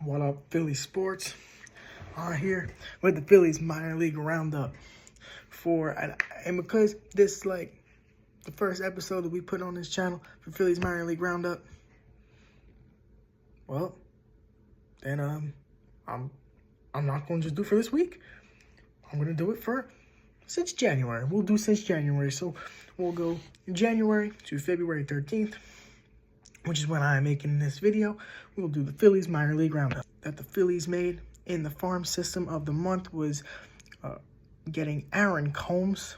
What up, Philly sports? Here with the Phillies Minor League Roundup and because this is like the first episode that we put on this channel for Phillies Minor League Roundup, well, then I'm not going to just do for this week. I'm going to do it for since January. We'll do since January. So we'll go January to February 13th, which is when I'm making this video. We'll do the Phillies Minor League Roundup. That the Phillies made in the farm system of the month was getting Aaron Combs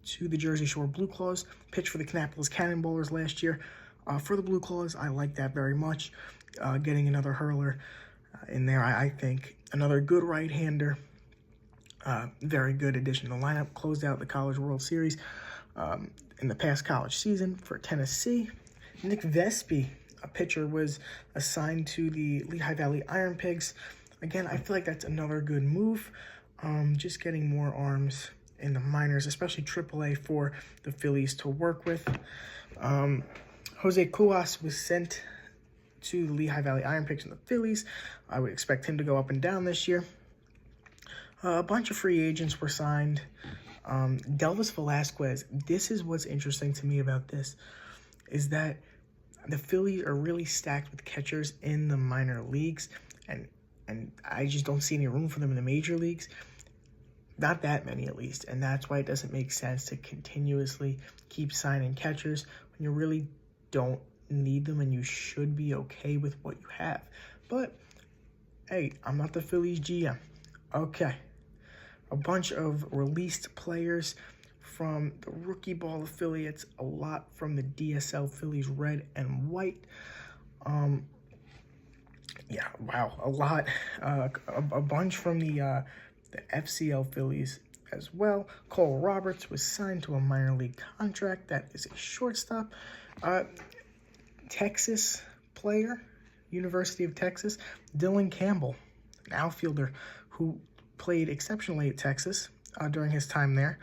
to the Jersey Shore Blue Claws, pitched for the Kannapolis Cannonballers last year. For the Blue Claws, I like that very much. Getting another hurler in there, I think. Another good right-hander. Very good addition to the lineup. Closed out the College World Series in the past college season for Tennessee. Nick Vespi, a pitcher, was assigned to the Lehigh Valley Iron Pigs. Again, I feel like that's another good move. Just getting more arms in the minors, especially AAA, for the Phillies to work with. Jose Cuas was sent to the Lehigh Valley Iron Pigs and the Phillies. I would expect him to go up and down this year. A bunch of free agents were signed. Delvis Velasquez, this is what's interesting to me about this, is that the Phillies are really stacked with catchers in the minor leagues, and I just don't see any room for them in the major leagues. Not that many, at least, and that's why it doesn't make sense to continuously keep signing catchers when you really don't need them, and you should be okay with what you have. But, hey, I'm not the Phillies GM. Okay. A bunch of released players from the rookie ball affiliates, a lot from the DSL Phillies red and white. Yeah, wow, a lot. A bunch from the FCL Phillies as well. Cole Roberts was signed to a minor league contract. That is a shortstop. Texas player, University of Texas, Dylan Campbell, an outfielder who played exceptionally at Texas during his time there.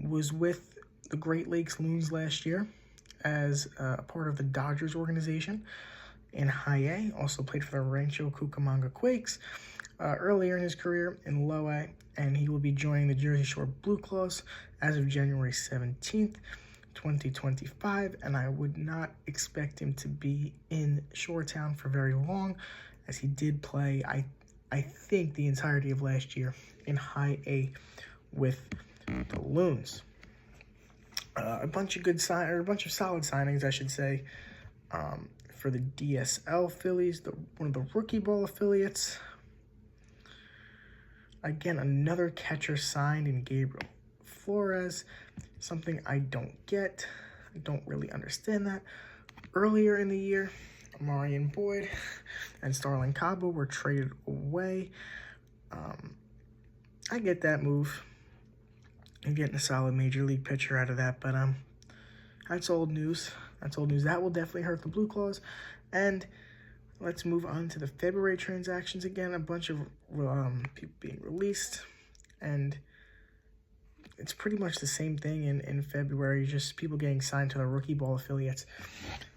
Was with the Great Lakes Loons last year as a part of the Dodgers organization in High A. Also played for the Rancho Cucamonga Quakes earlier in his career in Low A, and he will be joining the Jersey Shore Blue Claws as of January 17th, 2025, and I would not expect him to be in Shoretown for very long, as he did play, I think, the entirety of last year in High A with the Loons. A bunch of solid signings, I should say, for the DSL Phillies, one of the rookie ball affiliates. Again, another catcher signed in Gabriel Flores, something I don't get. I don't really understand that. Earlier in the year, Marion Boyd and Starling Cabo were traded away. I get that move. I'm getting a solid major league pitcher out of that, but that's old news. That's old news. That will definitely hurt the Blue Claws. And let's move on to the February transactions again. A bunch of people being released, and it's pretty much the same thing in February, just people getting signed to the rookie ball affiliates.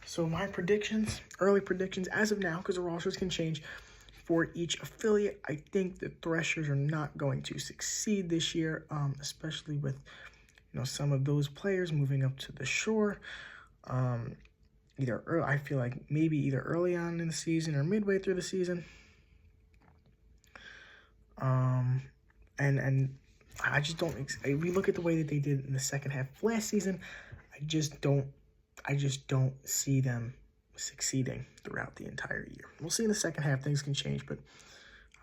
So my predictions, early predictions as of now, because the rosters can change for each affiliate, I think the Threshers are not going to succeed this year, especially with some of those players moving up to the Shore. I feel like maybe either early on in the season or midway through the season. And I just don't. If we look at the way that they did in the second half of last season, I just don't see them succeeding throughout the entire year. We'll see in the second half. Things can change, but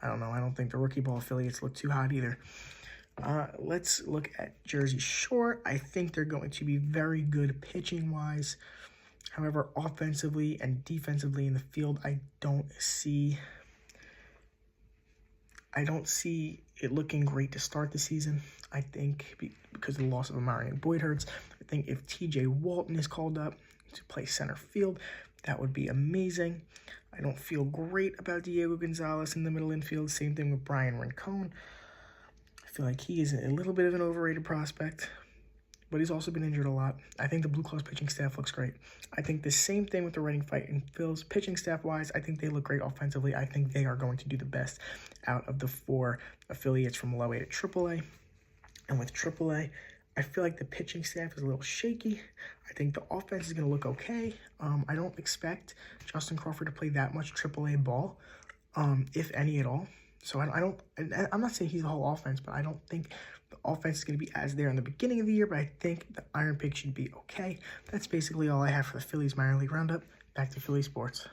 I don't know. I don't think the rookie ball affiliates look too hot either. Let's look at Jersey Shore. I think they're going to be very good pitching-wise. However, offensively and defensively in the field, I don't see it looking great to start the season. I think because of the loss of Marion Boyd hurts. I think if TJ Walton is called up to play center field, that would be amazing. I don't feel great about Diego Gonzalez in the middle infield. Same thing with Brian Rincon. I feel like he is a little bit of an overrated prospect. but he's also been injured a lot. I think the Blue Claws pitching staff looks great. I think the same thing with the Reading Fight and Phil's pitching staff-wise. I think they look great offensively. I think they are going to do the best out of the 4 affiliates from low A to AAA. And with AAA, I feel like the pitching staff is a little shaky. I think the offense is going to look okay. I don't expect Justin Crawford to play that much AAA ball, if any at all. So I'm not saying he's the whole offense, but I don't think the offense is going to be as there in the beginning of the year, but I think the Iron Pig should be okay. That's basically all I have for the Phillies Minor League Roundup. Back to Philly Sports.